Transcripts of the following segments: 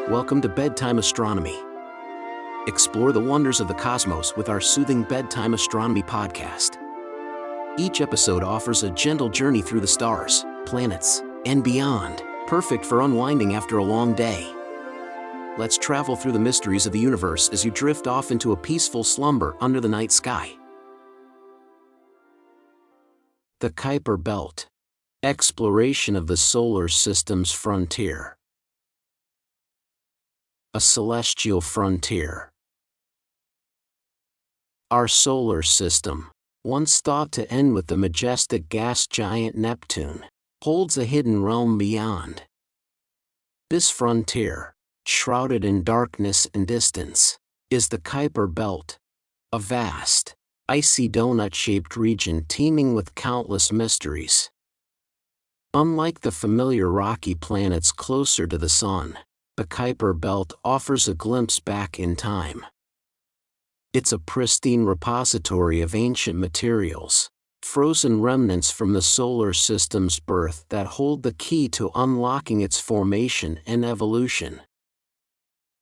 Welcome to Bedtime Astronomy. Explore the wonders of the cosmos with our soothing Bedtime Astronomy podcast. Each episode offers a gentle journey through the stars, planets, and beyond, perfect for unwinding after a long day. Let's travel through the mysteries of the universe as you drift off into a peaceful slumber under the night sky. The Kuiper Belt. Exploration of the solar system's frontier. A celestial frontier. Our solar system, once thought to end with the majestic gas giant Neptune, holds a hidden realm beyond. This frontier, shrouded in darkness and distance, is the Kuiper Belt, a vast, icy donut-shaped region teeming with countless mysteries. Unlike the familiar rocky planets closer to the Sun, the Kuiper Belt offers a glimpse back in time. It's a pristine repository of ancient materials, frozen remnants from the solar system's birth that hold the key to unlocking its formation and evolution.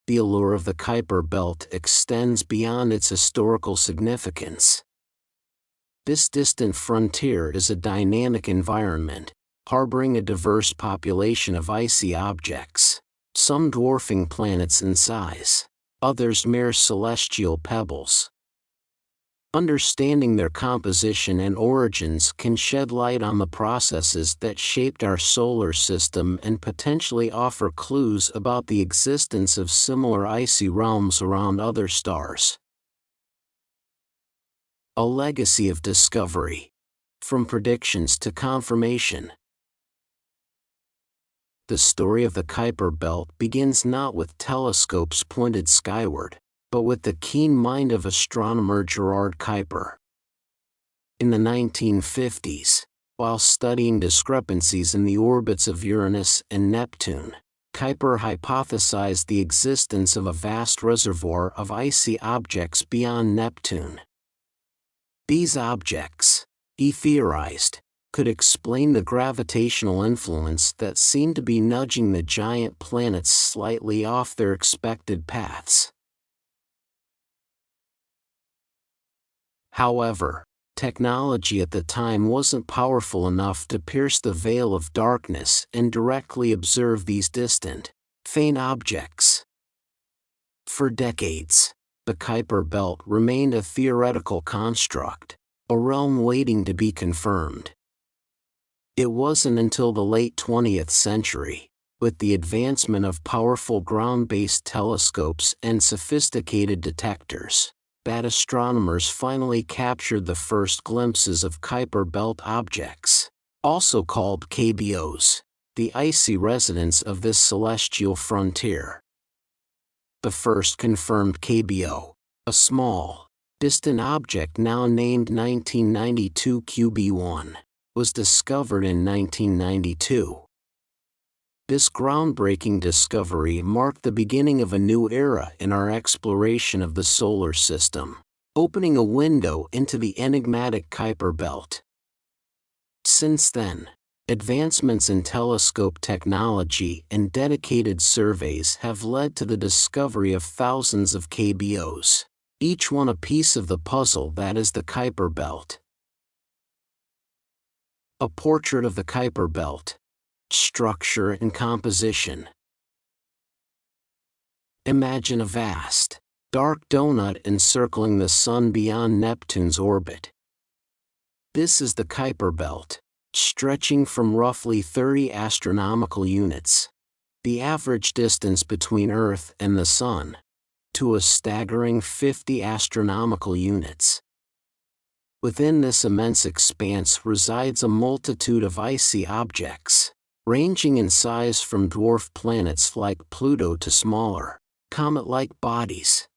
The allure of the Kuiper Belt extends beyond its historical significance. This distant frontier is a dynamic environment, harboring a diverse population of icy objects, some dwarfing planets in size, others mere celestial pebbles. Understanding their composition and origins can shed light on the processes that shaped our solar system and potentially offer clues about the existence of similar icy realms around other stars. A legacy of discovery. From predictions to confirmation. The story of the Kuiper Belt begins not with telescopes pointed skyward, but with the keen mind of astronomer Gerard Kuiper. In the 1950s, while studying discrepancies in the orbits of Uranus and Neptune, Kuiper hypothesized the existence of a vast reservoir of icy objects beyond Neptune. These objects, he theorized, could explain the gravitational influence that seemed to be nudging the giant planets slightly off their expected paths. However, technology at the time wasn't powerful enough to pierce the veil of darkness and directly observe these distant, faint objects. For decades, the Kuiper Belt remained a theoretical construct, a realm waiting to be confirmed. It wasn't until the late 20th century, with the advancement of powerful ground-based telescopes and sophisticated detectors, that astronomers finally captured the first glimpses of Kuiper Belt objects, also called KBOs, the icy residents of this celestial frontier. The first confirmed KBO, a small, distant object now named 1992 QB1, was discovered in 1992. This groundbreaking discovery marked the beginning of a new era in our exploration of the solar system, opening a window into the enigmatic Kuiper Belt. Since then, advancements in telescope technology and dedicated surveys have led to the discovery of thousands of KBOs, each one a piece of the puzzle that is the Kuiper Belt. A portrait of the Kuiper Belt. Structure and composition. Imagine a vast, dark donut encircling the Sun beyond Neptune's orbit. This is the Kuiper Belt, stretching from roughly 30 astronomical units, the average distance between Earth and the Sun, to a staggering 50 astronomical units. Within this immense expanse resides a multitude of icy objects, ranging in size from dwarf planets like Pluto to smaller, comet-like bodies.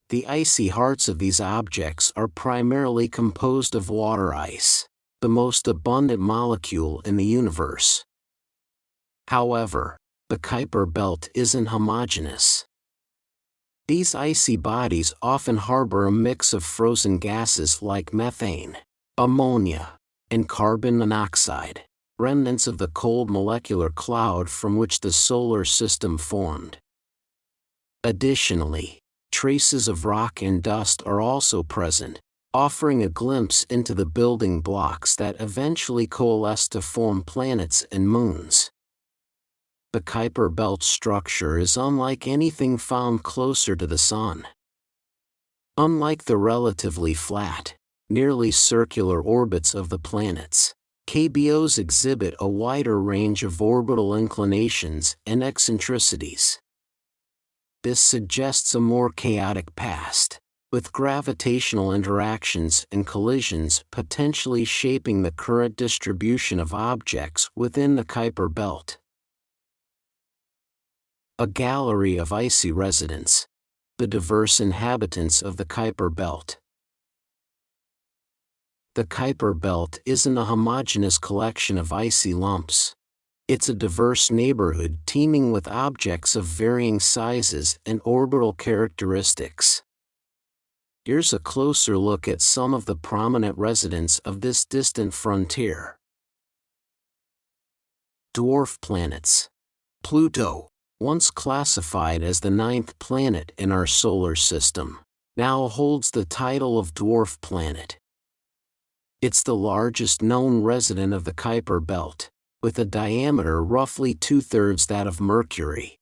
The icy hearts of these objects are primarily composed of water ice, the most abundant molecule in the universe. However, the Kuiper Belt isn't homogeneous. These icy bodies often harbor a mix of frozen gases like methane, ammonia, and carbon monoxide, remnants of the cold molecular cloud from which the solar system formed. Additionally, traces of rock and dust are also present, offering a glimpse into the building blocks that eventually coalesce to form planets and moons. The Kuiper Belt structure is unlike anything found closer to the Sun. Unlike the relatively flat, nearly circular orbits of the planets, KBOs exhibit a wider range of orbital inclinations and eccentricities. This suggests a more chaotic past, with gravitational interactions and collisions potentially shaping the current distribution of objects within the Kuiper Belt. A gallery of icy residents, the diverse inhabitants of the Kuiper Belt. The Kuiper Belt isn't a homogeneous collection of icy lumps. It's a diverse neighborhood teeming with objects of varying sizes and orbital characteristics. Here's a closer look at some of the prominent residents of this distant frontier. Dwarf planets. Pluto, once classified as the 9th planet in our solar system, now holds the title of dwarf planet. It's the largest known resident of the Kuiper Belt, with a diameter roughly 2/3 that of Mercury.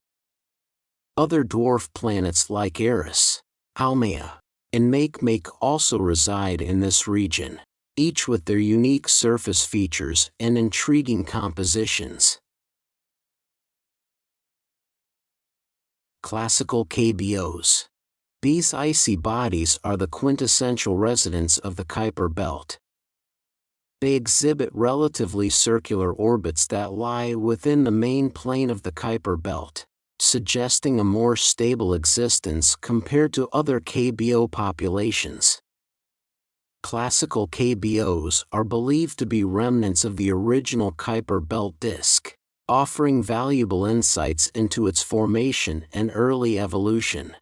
Other dwarf planets like Eris, Haumea, and Makemake also reside in this region, each with their unique surface features and intriguing compositions. Classical KBOs. These icy bodies are the quintessential residents of the Kuiper Belt. They exhibit relatively circular orbits that lie within the main plane of the Kuiper Belt, suggesting a more stable existence compared to other KBO populations. Classical KBOs are believed to be remnants of the original Kuiper Belt disk, offering valuable insights into its formation and early evolution.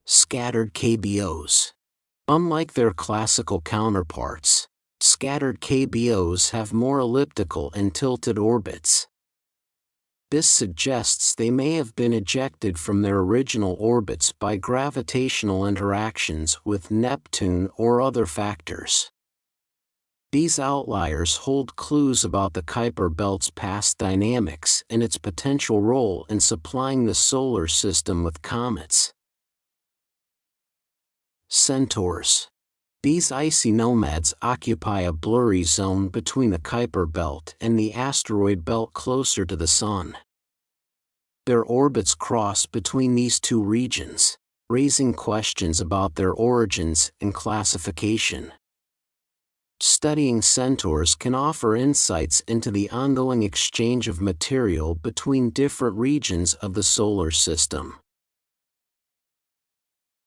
Scattered KBOs. Unlike their classical counterparts, scattered KBOs have more elliptical and tilted orbits. This suggests they may have been ejected from their original orbits by gravitational interactions with Neptune or other factors. These outliers hold clues about the Kuiper Belt's past dynamics and its potential role in supplying the solar system with comets. Centaurs. These icy nomads occupy a blurry zone between the Kuiper Belt and the asteroid belt closer to the Sun. Their orbits cross between these two regions, raising questions about their origins and classification. Studying centaurs can offer insights into the ongoing exchange of material between different regions of the solar system.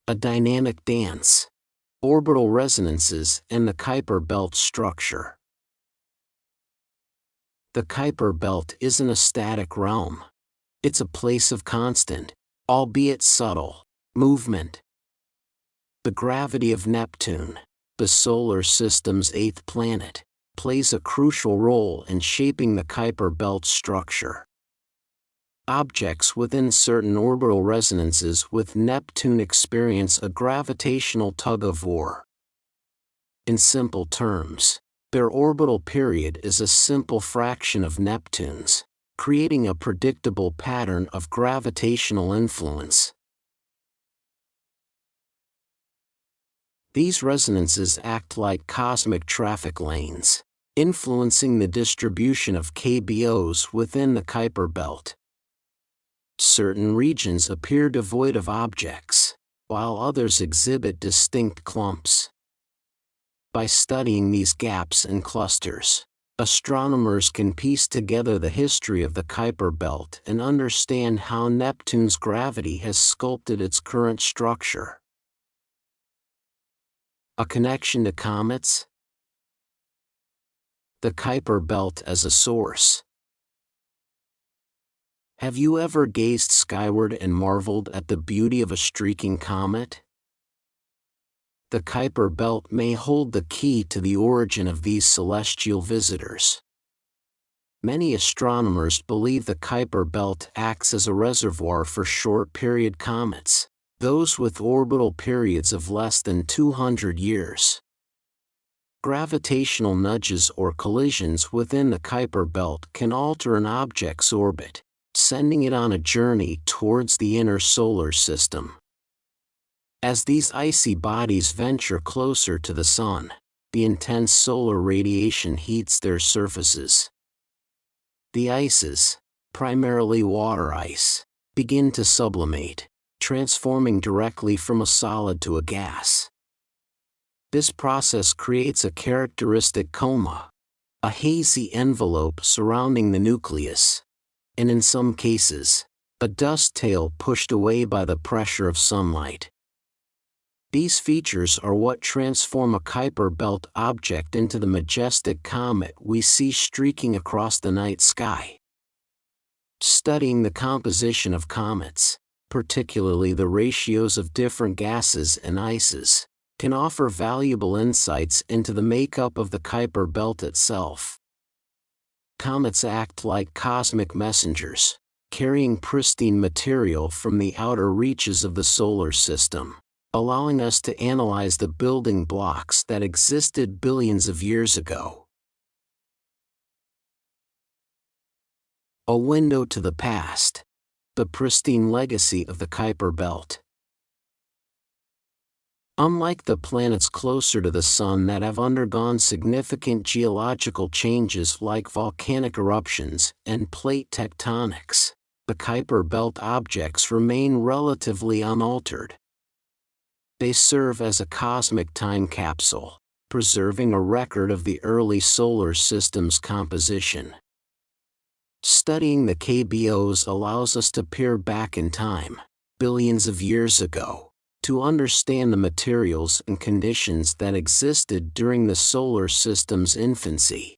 A dynamic dance. Orbital resonances and the Kuiper Belt structure. The Kuiper Belt isn't a static realm. It's a place of constant, albeit subtle, movement. The gravity of Neptune, the solar system's 8th planet, plays a crucial role in shaping the Kuiper Belt structure. Objects within certain orbital resonances with Neptune experience a gravitational tug-of-war. In simple terms, their orbital period is a simple fraction of Neptune's, creating a predictable pattern of gravitational influence. These resonances act like cosmic traffic lanes, influencing the distribution of KBOs within the Kuiper Belt. Certain regions appear devoid of objects, while others exhibit distinct clumps. By studying these gaps and clusters, astronomers can piece together the history of the Kuiper Belt and understand how Neptune's gravity has sculpted its current structure. A connection to comets? The Kuiper Belt as a source. Have you ever gazed skyward and marveled at the beauty of a streaking comet? The Kuiper Belt may hold the key to the origin of these celestial visitors. Many astronomers believe the Kuiper Belt acts as a reservoir for short-period comets, those with orbital periods of less than 200 years. Gravitational nudges or collisions within the Kuiper Belt can alter an object's orbit, sending it on a journey towards the inner solar system. As these icy bodies venture closer to the Sun, the intense solar radiation heats their surfaces. The ices, primarily water ice, begin to sublimate, transforming directly from a solid to a gas. This process creates a characteristic coma, a hazy envelope surrounding the nucleus, and in some cases, a dust tail pushed away by the pressure of sunlight. These features are what transform a Kuiper Belt object into the majestic comet we see streaking across the night sky. Studying the composition of comets, particularly the ratios of different gases and ices, can offer valuable insights into the makeup of the Kuiper Belt itself. Comets act like cosmic messengers, carrying pristine material from the outer reaches of the solar system, allowing us to analyze the building blocks that existed billions of years ago. A window to the past. The pristine legacy of the Kuiper Belt. Unlike the planets closer to the Sun that have undergone significant geological changes like volcanic eruptions and plate tectonics, the Kuiper Belt objects remain relatively unaltered. They serve as a cosmic time capsule, preserving a record of the early solar system's composition. Studying the KBOs allows us to peer back in time, billions of years ago, to understand the materials and conditions that existed during the solar system's infancy.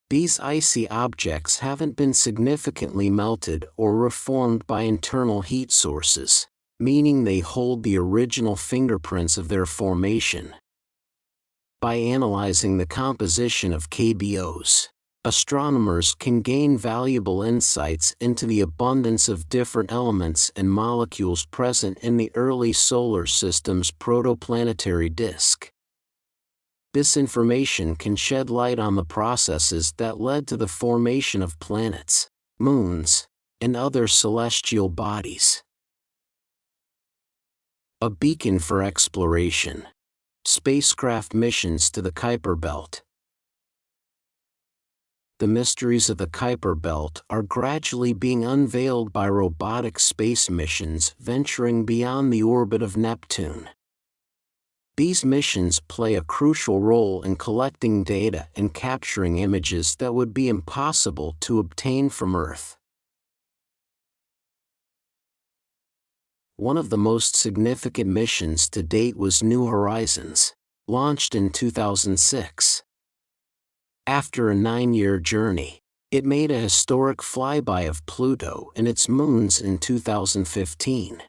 These icy objects haven't been significantly melted or reformed by internal heat sources, meaning they hold the original fingerprints of their formation. By analyzing the composition of KBOs, astronomers can gain valuable insights into the abundance of different elements and molecules present in the early solar system's protoplanetary disk. This information can shed light on the processes that led to the formation of planets, moons, and other celestial bodies. A beacon for exploration. Spacecraft missions to the Kuiper Belt. The mysteries of the Kuiper Belt are gradually being unveiled by robotic space missions venturing beyond the orbit of Neptune. These missions play a crucial role in collecting data and capturing images that would be impossible to obtain from Earth. One of the most significant missions to date was New Horizons, launched in 2006. After a 9-year journey, it made a historic flyby of Pluto and its moons in 2015.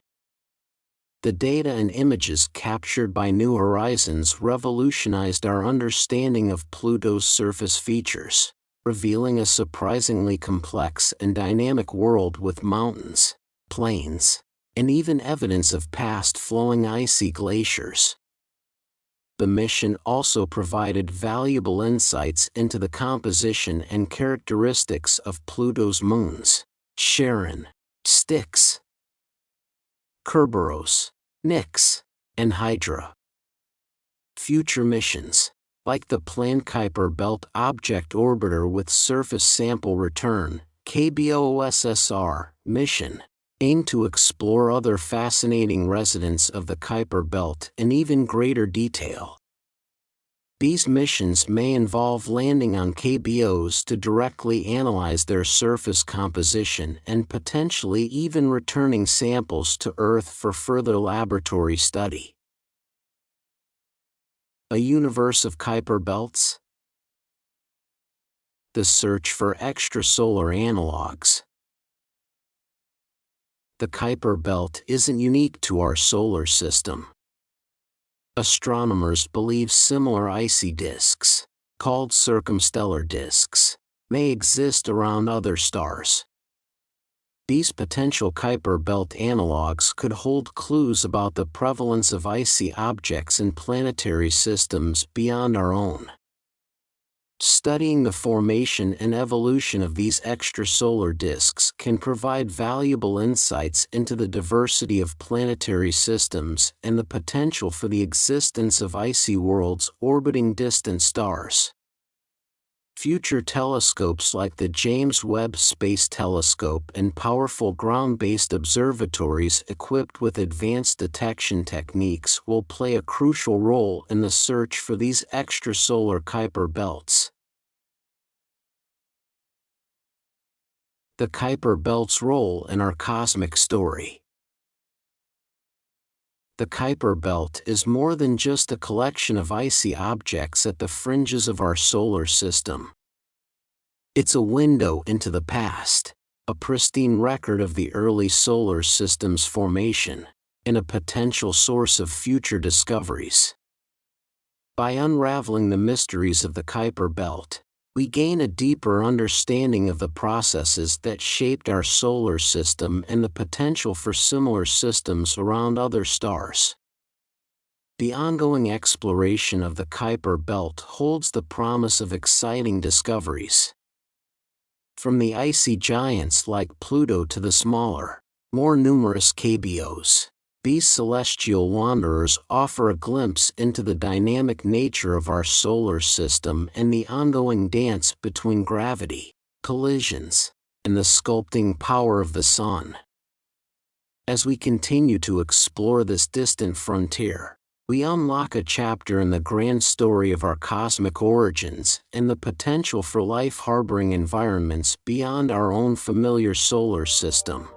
The data and images captured by New Horizons revolutionized our understanding of Pluto's surface features, revealing a surprisingly complex and dynamic world with mountains, plains, and even evidence of past flowing icy glaciers. The mission also provided valuable insights into the composition and characteristics of Pluto's moons, Charon, Styx, Kerberos, Nix, and Hydra. Future missions, like the planned Kuiper Belt Object Orbiter with Surface Sample Return (KBOSSR) mission, aim to explore other fascinating residents of the Kuiper Belt in even greater detail. These missions may involve landing on KBOs to directly analyze their surface composition and potentially even returning samples to Earth for further laboratory study. A universe of Kuiper Belts? The search for extrasolar analogs. The Kuiper Belt isn't unique to our solar system. Astronomers believe similar icy disks, called circumstellar disks, may exist around other stars. These potential Kuiper Belt analogs could hold clues about the prevalence of icy objects in planetary systems beyond our own. Studying the formation and evolution of these extrasolar disks can provide valuable insights into the diversity of planetary systems and the potential for the existence of icy worlds orbiting distant stars. Future telescopes like the James Webb Space Telescope and powerful ground-based observatories equipped with advanced detection techniques will play a crucial role in the search for these extrasolar Kuiper belts. The Kuiper Belt's role in our cosmic story. The Kuiper Belt is more than just a collection of icy objects at the fringes of our solar system. It's a window into the past, a pristine record of the early solar system's formation, and a potential source of future discoveries. By unraveling the mysteries of the Kuiper Belt, we gain a deeper understanding of the processes that shaped our solar system and the potential for similar systems around other stars. The ongoing exploration of the Kuiper Belt holds the promise of exciting discoveries. From the icy giants like Pluto to the smaller, more numerous KBOs, these celestial wanderers offer a glimpse into the dynamic nature of our solar system and the ongoing dance between gravity, collisions, and the sculpting power of the sun. As we continue to explore this distant frontier, we unlock a chapter in the grand story of our cosmic origins and the potential for life harboring environments beyond our own familiar solar system.